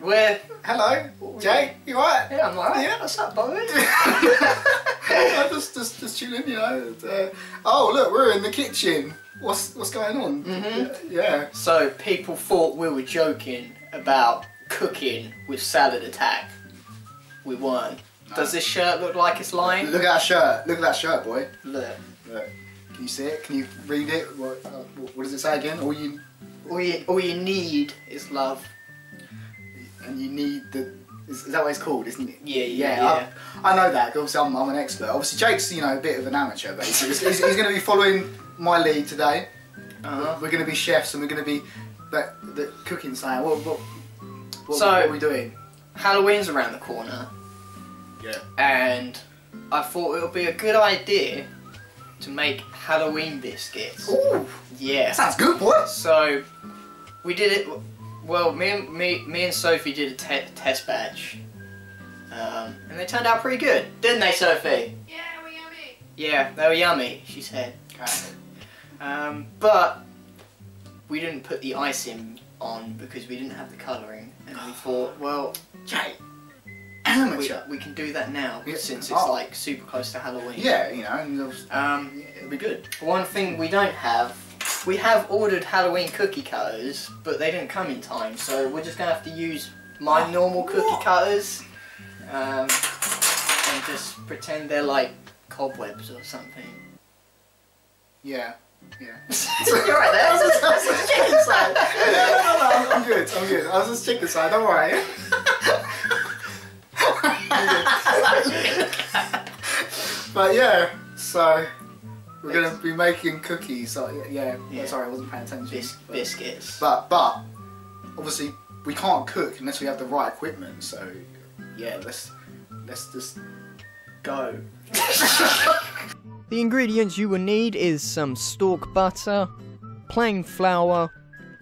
Hello. Hello, Jay. You alright? Yeah, I'm alright. Yeah. What's up, boy? just chilling, you know. Oh, look, we're in the kitchen. What's going on? Yeah. So people thought we were joking about cooking with salad attack. We weren't. No. Does this shirt look like it's lying? Look at that shirt. Look at that shirt, boy. Look. Can you see it? Can you read it? What does it say again? All you need is love. And you need the... Is that what it's called, isn't it? Yeah. I know that, because obviously I'm an expert. Obviously Jake's, you know, a bit of an amateur, basically. he's going to be following my lead today. We're going to be chefs and we're going to be the cooking side. What are we doing? Halloween's around the corner. Yeah. And I thought it would be a good idea to make Halloween biscuits. Ooh! Yeah. Sounds good, boy! So, we did it... Well, me and Sophie did a test batch, and they turned out pretty good, didn't they, Sophie? Yeah, they were yummy. Yeah, they were yummy, she said. But we didn't put the icing on because we didn't have the colouring, and we thought, well, Jay, amateur. We can do that now since it's like super close to Halloween. Yeah, you know, and it'll be good. One thing we don't have. We have ordered Halloween cookie cutters, but they didn't come in time, so we're just going to have to use my normal cookie cutters and just pretend they're like cobwebs or something. Yeah. You're right there. That's a chicken side. No, I'm good. I was just chicken side, don't worry. But yeah, so... We're going to be making cookies. Yeah. Sorry, I wasn't paying attention. Biscuits. But obviously we can't cook unless we have the right equipment. So yeah, let's just go. The ingredients you will need is some stork butter, plain flour,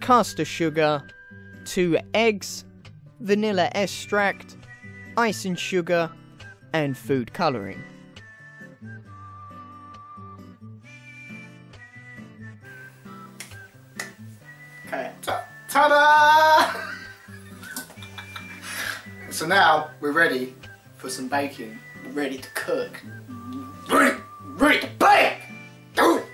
caster sugar, 2 eggs, vanilla extract, icing sugar, and food colouring. Okay. Ta-da! So now we're ready for some baking. We're ready to cook. Ready to bake! Do it!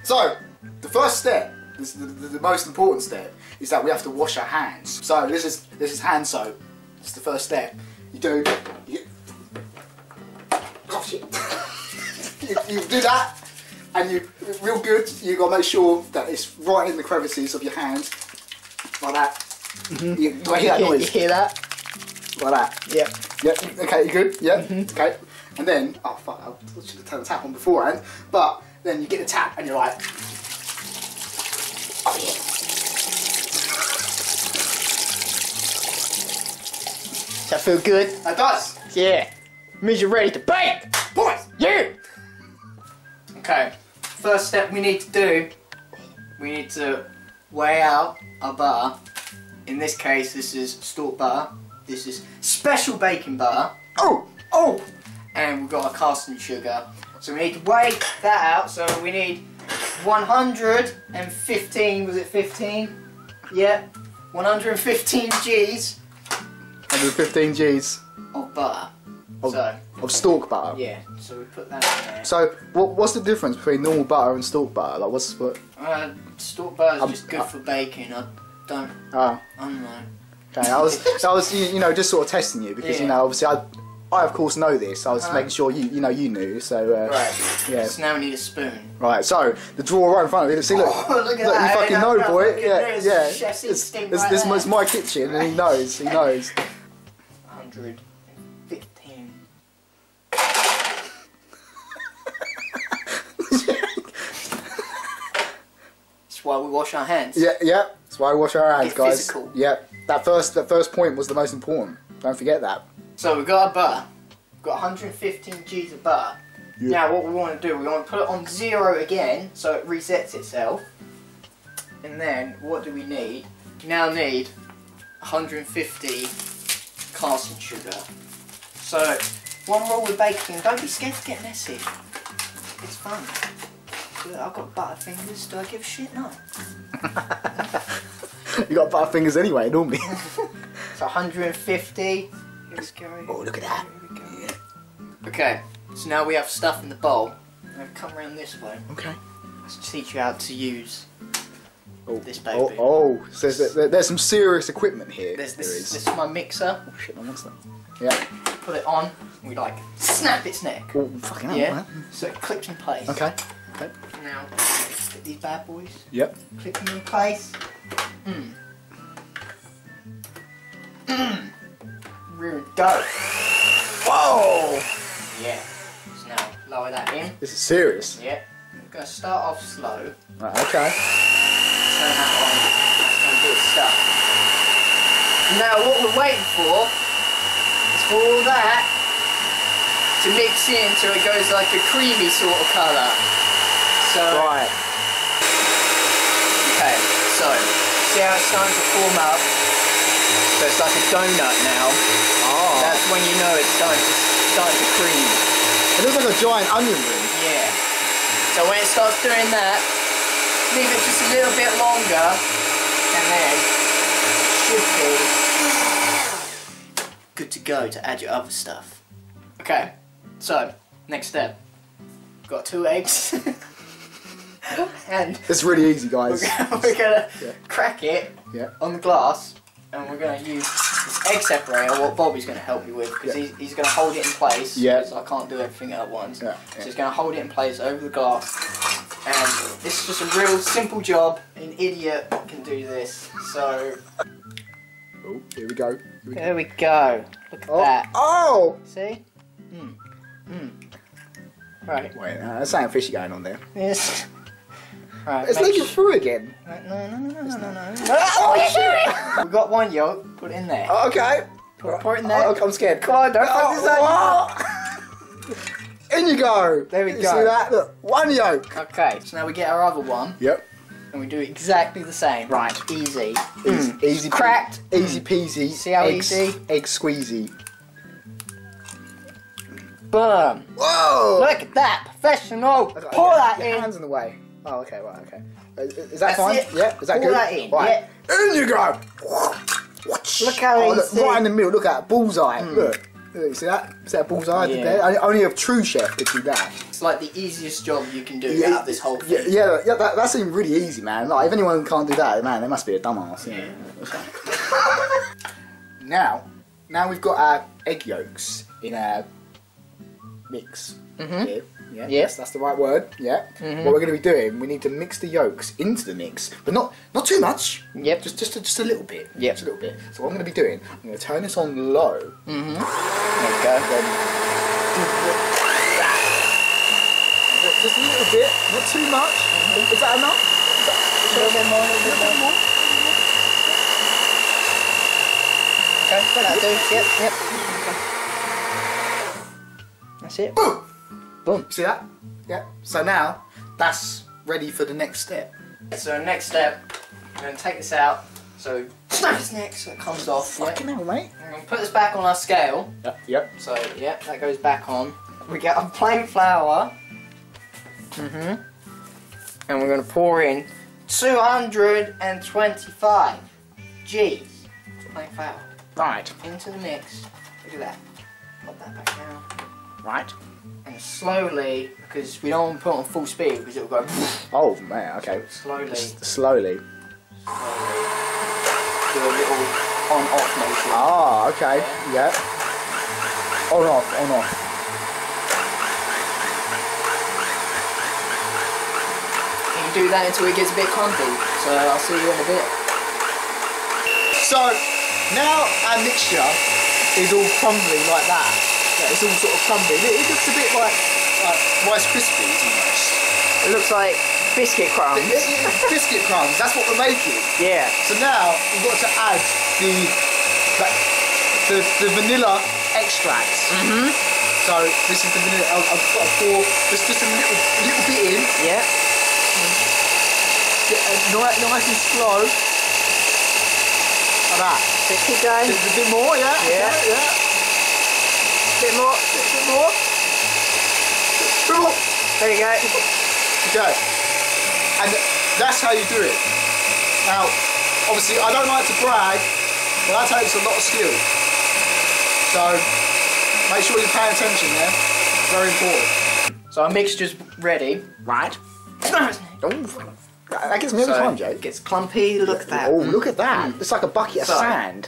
So, the first step, the most important step, is that we have to wash our hands. So this is hand soap. It's the first step. You do that. And real good, you've got to make sure that it's right in the crevices of your hand. Like that. You hear that noise? You hear that? Like that. Yep. Yep, okay, you good? Yep, okay. And then, oh fuck, I should have turned the tap on beforehand. But then you get the tap and you're like, oh yeah. Does that feel good? It does. Yeah. Means you're ready to bake! Boys! Yeah! Okay. First step we need to do, we need to weigh out our butter. In this case, this is stork butter. This is special baking butter. Oh! And we've got our casting sugar. So we need to weigh that out. So we need 115, was it 15? Yeah. 115 G's. 115 G's. Of butter. Of stork butter? Yeah, so we put that in there. So, what's the difference between normal butter and stork butter? Like, what's what? Stork butter is just good for baking. I don't know. Okay, I was, you know, just sort of testing you because you know, obviously, I of course know this. I was making sure you knew. So, right. Yeah. So now we need a spoon. Right. So the drawer right in front of you. See, look, look at that. You fucking know, boy. Yeah. Chef's instinct This is my kitchen, and he knows. 115. That's why we wash our hands. Yeah. That's why we wash our hands, guys. Physical. Yeah. That first point was the most important. Don't forget that. So we've got our butter. We've got 115 G's of butter. Yeah. Now what we want to do, we want to put it on 0 again, so it resets itself. And then what do we need? We now need 150 casting sugar. So one rule with baking: don't be scared to get messy. It's fun. Look, I've got butterfingers. Do I give a shit? No. You got butterfingers anyway, normally. So 150. Let's go. Oh, look at that. Here we go. Yeah. Okay, so now we have stuff in the bowl. I'm going to come around this way. Okay. Let's teach you how to use this baby. So there's some serious equipment here. This is my mixer. Oh shit, my monster. Yeah. Put it on. We like snap its neck. Oh, fucking hell, Yeah. man. So it clips in place. Okay. Okay. Now get these bad boys. Yep. Clip them in place. Rear and go. Whoa! Yeah. So now lower that in. This is serious. Yeah. We're going to start off slow. Right, okay. Turn that on. That's going to do its stuff. Now what we're waiting for is for all that to mix in till it goes like a creamy sort of colour. So, Right. okay, so see how it's starting to form up? So it's like a donut now. Oh. That's when you know it's starting to cream. It looks like a giant onion ring. Yeah. So when it starts doing that, leave it just a little bit longer, and then it should be good to go to add your other stuff. Okay, so next step. Got 2 eggs. And It's really easy, guys. we're gonna crack it Yeah. on the glass, and we're gonna use this egg separator, what Bobby's gonna help you with, because he's gonna hold it in place. Yeah. Because I can't do everything at once. Yeah, So he's gonna hold it in place over the glass, and this is just a real simple job. An idiot can do this. So Oh, here we go. there we go. Look at that. Oh! See? Right. Wait, there's something fishy going on there. Yes. Right. It's leaking through again. No. Oh, you doing? We've got one yolk. Put it in there. Oh, okay. Put it in there. Oh, I'm scared. Come on, don't fuck this up. In you go. There we You go. see that? Look, 1 yolk. Okay, so now we get our other one, Yep. and we do exactly the same. Right. Easy. Easy. Cracked. Easy peasy. See how easy? Egg squeezy. Boom. Whoa! Look at that. Professional. Okay, Pour yeah, that your in. hands in the way. Oh, okay, right, okay. Is that That's fine? it. Yeah, is that Pour good? that in, Right. In you go! Look how look, easy. right in the middle, look at that, bullseye. Look. You see that? See that bullseye I did Yeah. there? Only a true chef could do that. It's like the easiest job you can do out of this whole thing. Yeah, that seemed really easy, man. Like, if anyone can't do that, man, they must be a dumbass. Yeah. Now we've got our egg yolks in our mix. Here. Yeah, Yeah. that's the right word. Yeah. What we're going to be doing, we need to mix the yolks into the mix, but not too much. Yep. Just a little bit. Yep. Just a little bit. So what I'm going to be doing, I'm going to turn this on low. There we go. Just a little bit, not too much. Is that enough? A little bit more, a little bit more. Okay, that'll do. Yep. That's it. Boom! Boom. See that? Yeah. So now, that's ready for the next step. So next step, we're going to take this out. So snap its neck so it comes off. Fucking hell, mate. We're going to put this back on our scale. Yep. So yeah, that goes back on. We get our plain flour. And we're going to pour in 225 G's plain flour Right. into the mix. Look at that. Put that back down. Right. And slowly, because we don't want to put it on full speed because it will go. Oh, man, okay. Slowly. Slowly. Do a little on-off motion. Ah, okay. Yeah. On off, on off. And you do that until it gets a bit clumpy. So I'll see you in a bit. So, now our mixture is all crumbling like that. Yeah, it's all sort of crumbling. It looks a bit like Rice Krispies almost. It looks like biscuit crumbs. Biscuit crumbs, that's what we're making. Yeah. So now we've got to add the vanilla extracts. So this is the vanilla. I've got to pour just a little bit in. Yeah. Nice and slow. Like that. Keep going. A bit more, yeah. Yeah. Okay, yeah. Bit more. Bit more. There you go. Okay. And that's how you do it. Now, obviously, I don't like to brag, but that takes a lot of skill. So, make sure you're paying attention there. Very important. So our mixture's ready. Right. That gets me every time, Jake. It gets clumpy, look at that. Oh, look at that. It's like a bucket of sand.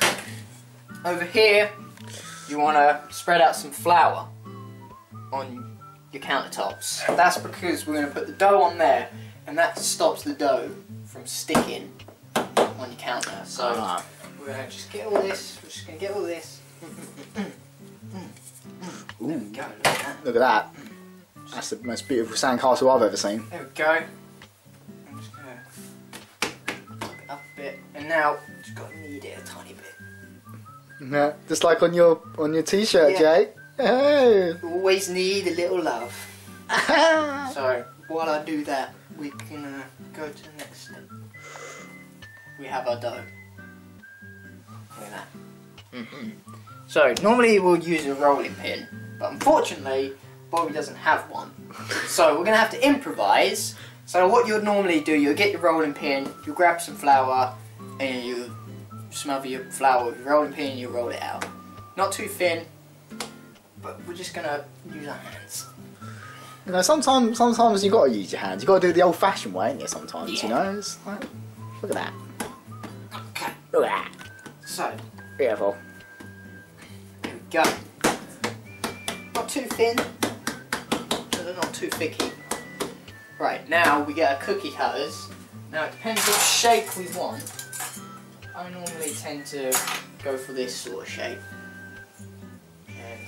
Over here, you want to spread out some flour on your countertops. That's because we're going to put the dough on there, and that stops the dough from sticking on your counter. So we're going to just get all this. We're just going to get all this. Ooh. There we go. Look at that. Look at that. That's the most beautiful sandcastle I've ever seen. There we go. I'm just going to pop it up a bit, and now just got to knead it a tiny bit. Yeah, just like on your t-shirt, Jay. Hey. Always need a little love. So while I do that, we can go to the next step. We have our dough. Look at that. So normally we'll use a rolling pin, but unfortunately Bobby doesn't have one. So we're going to have to improvise. So what you'd normally do, you'll get your rolling pin, you grab some flour, and you smother your flour with your rolling pin and you roll it out. Not too thin, but we're just going to use our hands. You know, sometimes you got to use your hands. You got to do it the old-fashioned way, ain't you? Sometimes, you know. It's like, look at that. Okay. Look at that. So Beautiful. there we go. Not too thin, but not too thicky. Right, now we get our cookie cutters. Now it depends what shape we want. I normally tend to go for this sort of shape. And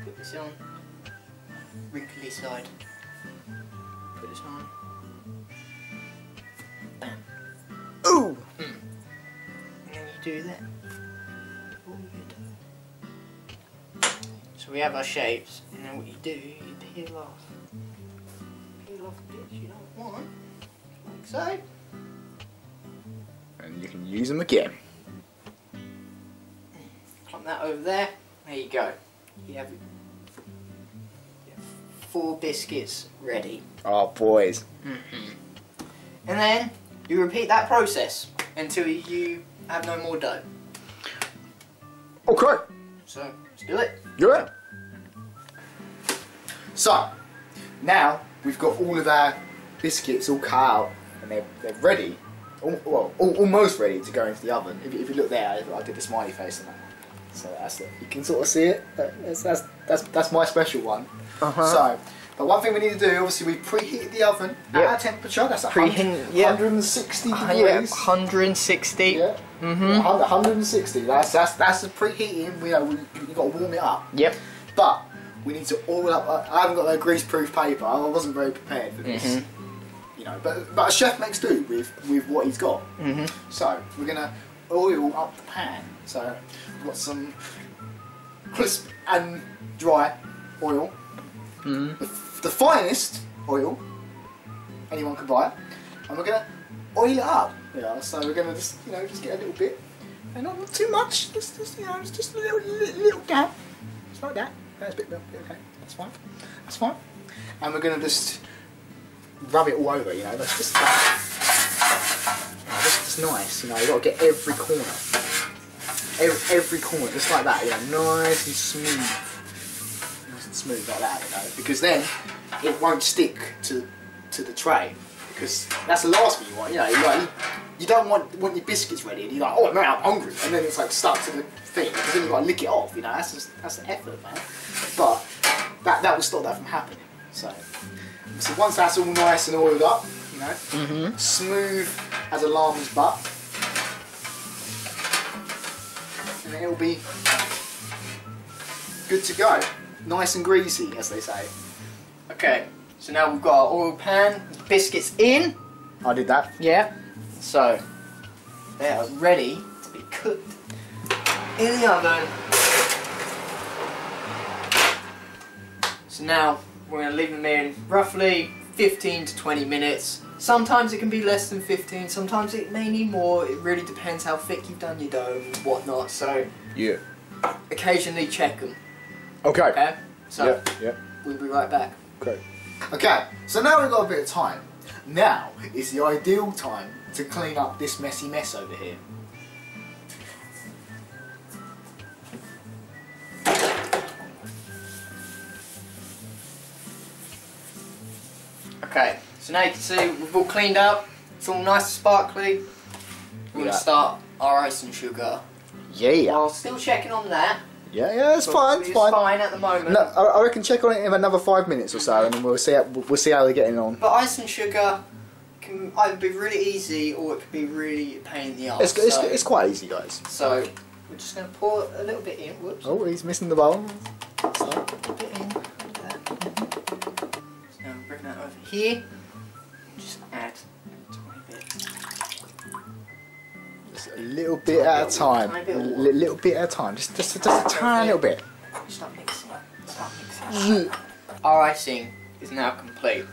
put this on. Wrinkly side. Put this on. Bam. Ooh! And then you do that. All you do. So we have our shapes, and then what you do, you peel off. Peel off the bits you don't want. Like so. And you can use them again. Plump that over there. There you go. You have 4 biscuits ready. Oh, boys. And then you repeat that process until you have no more dough. Okay. So let's do it. Yeah. So, now we've got all of our biscuits all cut out and they're ready. Well, almost ready to go into the oven. If you look there, I did the smiley face on that. So that's it. You can sort of see it. That's my special one. So, but one thing we need to do, obviously, we've preheated the oven at our temperature. That's 160 degrees. 160. Yeah. 160. That's the preheating. You've got to warm it up. Yep. But we need to oil up. I haven't got no grease-proof paper. I wasn't very prepared for this. You know, but a chef makes do with what he's got. So we're gonna oil up the pan. So we've got some crisp and dry oil. The finest oil anyone can buy, and we're gonna oil it up. Yeah. So we're gonna just get a little bit, and not too much. Just a little dab. Just like that. That's a bit okay. That's fine. That's fine. And we're gonna just rub it all over, that's just nice, you've got to get every corner, every corner, just like that, nice and smooth like that, because then it won't stick to the tray, because that's the last thing you want, you don't want your biscuits ready, and you're like, oh man, I'm hungry, and then it's like stuck to the thing, because then you've got to lick it off, that's the effort, man, but that will stop that from happening, so once that's all nice and oiled up, smooth as a llama's butt, and then it'll be good to go. Nice and greasy, as they say. Okay, so now we've got our oil pan, biscuits in. I did that. Yeah. So, they are ready to be cooked in the oven. So now, we're going to leave them in roughly 15 to 20 minutes. Sometimes it can be less than 15, sometimes it may need more. It really depends how thick you've done your dough and whatnot. So yeah, occasionally check them. Okay. Okay. So we'll be right back. Okay. Okay, so now we've got a bit of time. Now is the ideal time to clean up this messy mess over here. Okay, so now you can see we've all cleaned up. It's all nice and sparkly. We're going to start our icing sugar. Yeah. While still checking on that. Yeah, it's fine. It's fine at the moment. No, I reckon check on it in another 5 minutes or so, and then we'll see how they're getting on. But icing sugar can either be really easy or it can be really a pain in the arse. It's quite easy, guys. So we're just going to pour a little bit in. Whoops. Oh, he's missing the bowl. A little bit in. Like that. So now bring that over here. Just add a tiny bit. Just a little bit at a time. Little bit at a time. Just a tiny little bit. Start mixing. Our icing is now complete.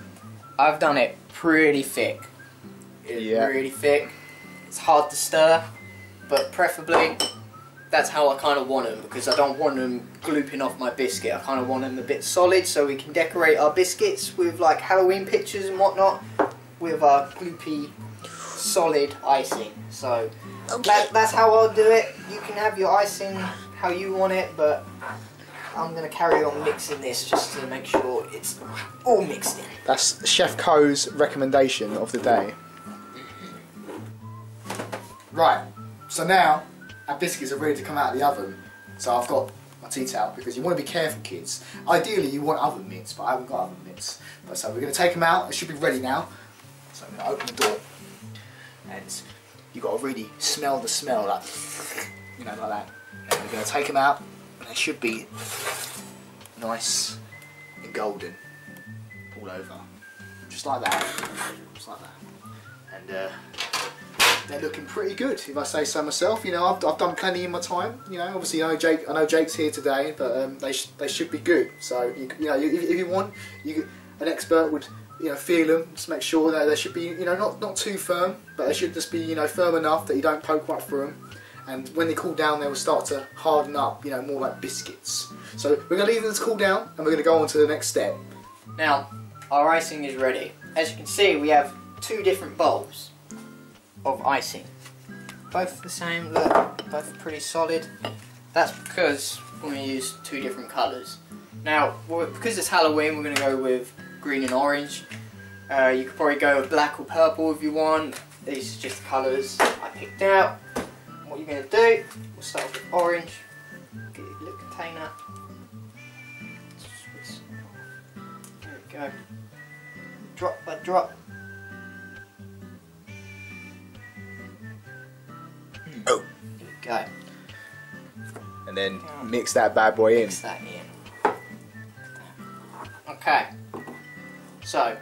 I've done it pretty thick. It's really thick. It's hard to stir, but preferably that's how I kind of want them, because I don't want them glooping off my biscuit. I kind of want them a bit solid so we can decorate our biscuits with like Halloween pictures and whatnot with our gloopy solid icing. So that's how I'll do it. You can have your icing how you want it, but I'm going to carry on mixing this just to make sure it's all mixed in. That's Chef Co's recommendation of the day. Right, so now our biscuits are ready to come out of the oven. So I've got my tea towel, because you want to be careful, kids. Ideally you want oven mitts, but I haven't got oven mitts. But so we're going to take them out. It should be ready now. So I'm going to open the door, and you've got to really smell the smell, like, you know, like that. And we're going to take them out, and they should be nice and golden all over, just like that, just like that. And they're looking pretty good, if I say so myself. You know, I've done plenty in my time. You know, obviously I know Jake's here today, but they should be good. So you know, if you want, an expert would, you know, feel them, just make sure that they should be, you know, not too firm, but they should just be, you know, firm enough that you don't poke right through them. And when they cool down, they will start to harden up, you know, more like biscuits. So we're going to leave them to cool down, and we're going to go on to the next step. Now, our icing is ready. As you can see, we have 2 different bowls of icing. Both the same, look, both pretty solid. That's because we're going to use 2 different colours. Now, because it's Halloween, we're going to go with green and orange. You could probably go with black or purple if you want. These are just the colours I picked out. What you're going to do, we'll start with orange. Get your little container. There we go. Drop by drop. Oh. There we go. And then mix that bad boy in. Mix that in. Okay. So,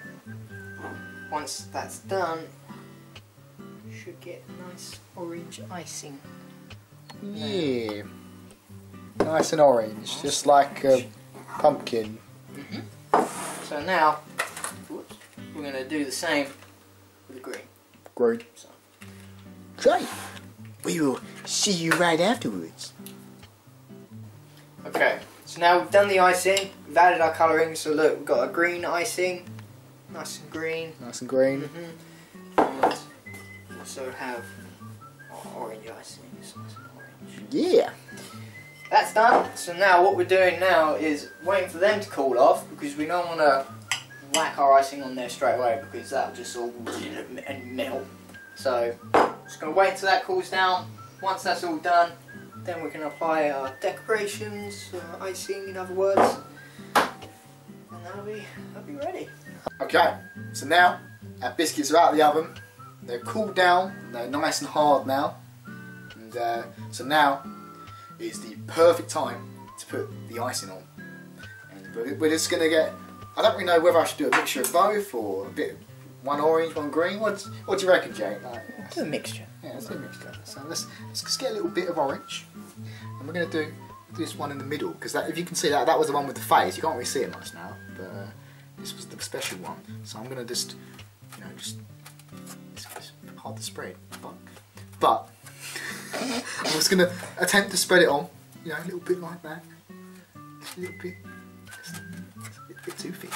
once that's done, you should get nice orange icing. Yeah. Nice and orange, just like a pumpkin. So now, we're going to do the same with the green. Green. So. Great. We will see you right afterwards. Okay, so now we've done the icing, we've added our colouring, so look, we've got a green icing, nice and green. Nice and green. And we also have our orange icing, so nice and orange. Yeah. That's done, so now what we're doing now is waiting for them to cool off, because we don't want to whack our icing on there straight away, because that'll just all melt. So, just going to wait until that cools down. Once that's all done, then we can apply our decorations, icing in other words, and that'll be ready. Okay, so now our biscuits are out of the oven. They're cooled down, they're nice and hard now. And so now is the perfect time to put the icing on. And we're just going to get, I don't really know whether I should do a mixture of both or a bit, one orange, one green. What do you reckon, Jake? Like, It's a mixture. Yeah, it's a mixture. So let's just get a little bit of orange, and we're going to do this one in the middle, because if you can see that was the one with the face. You can't really see it much now, but this was the special one. So I'm going to just, you know, it's hard to spread, but I'm just going to attempt to spread it on, you know, a little bit like that, just a little bit, it's a bit too thick.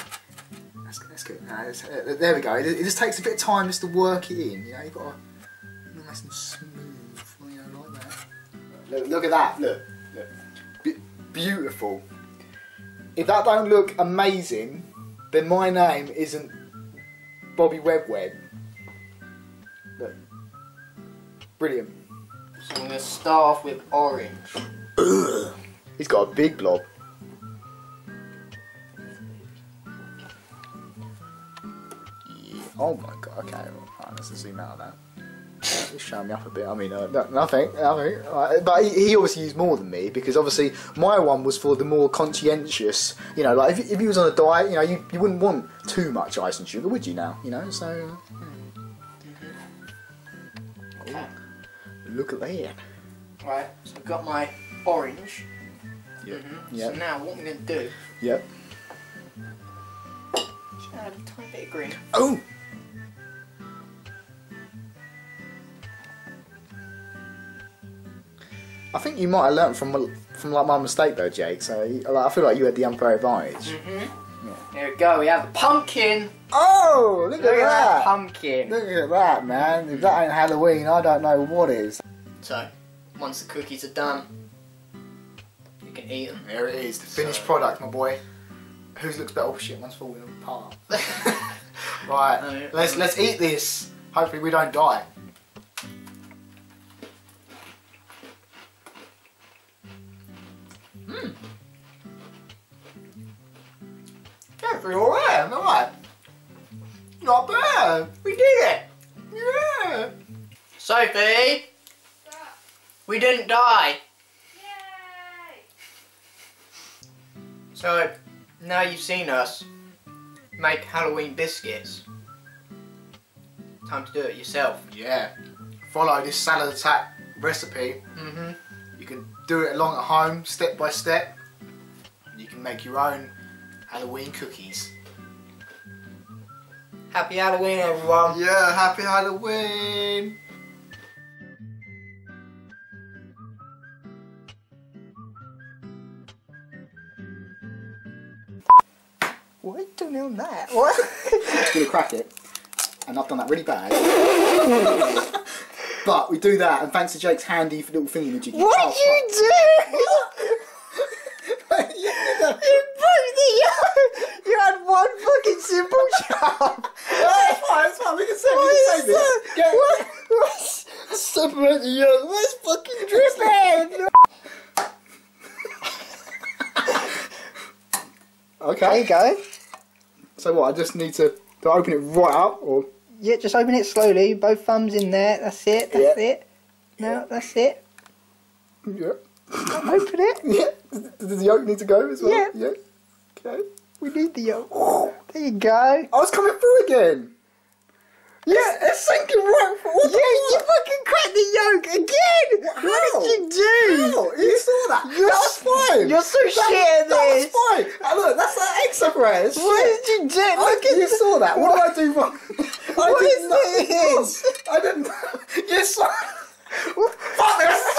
That's good. No, there we go. It just takes a bit of time just to work it in. You know, you've got to nice and smooth, you know, like that. Look at that. Look. Beautiful. If that don't look amazing, then my name isn't Bobby Webb. Look. Brilliant. So I'm going to start off with orange. He's got a big blob. Yeah. Oh my god, okay, right, let's zoom out of that. Just show me up a bit. I mean, nothing. But he obviously used more than me because obviously my one was for the more conscientious. You know, like if he was on a diet, you know, you wouldn't want too much ice and sugar, would you? Now, you know, so. Okay. Look at that. Right, so I've got my orange. Yep. So now what I'm going to do. Yep. Just add a tiny bit of green. Oh. I think you might have learnt from like my mistake though, Jake. So I feel like you had the unfair advantage. Yeah. Here we go. We have a pumpkin. Oh, look at that pumpkin. Look at that, man. If that ain't Halloween, I don't know what is. So, once the cookies are done, you can eat them. There it is, the finished product, my boy. Whose looks better? Oh shit, one's falling apart. Right, let's eat this. Hopefully we don't die. Yeah, pretty alright, alright. Not bad. We did it. Yeah. Sophie, we didn't die. Yay! So, now you've seen us make Halloween biscuits. Time to do it yourself. Yeah. Follow this salad attack recipe. You can do it along at home, step by step. You can make your own Halloween cookies. Happy Halloween, everyone. Yeah, happy Halloween. What are you doing on that? What? I'm gonna crack it, and I've done that really bad. But we do that, and thanks to Jake's handy little thingy jiggy. What did you do? You broke the yolk. You had one fucking simple job. It's fine, we can save this. What? Separate the yolk. What's fucking dripping? Okay. There you go. So what? I just need to open it right up, or? Yeah, just open it slowly. Both thumbs in there. That's it. That's it. No, that's it. Yeah. Open it. Yeah. Does the yolk need to go as well? Yeah. Yeah. Okay. We need the yolk. There you go. Oh, it's coming through again. Yeah, it's sinking right through. What the You fucking cracked the yolk again. How? What did you do? How? You saw that? That was fine. You're so shit at That this. was fine. Look, that's that extra bread. What did you do? Look at You saw that. What did I do wrong? What is this? I didn't. You saw. Fuck this.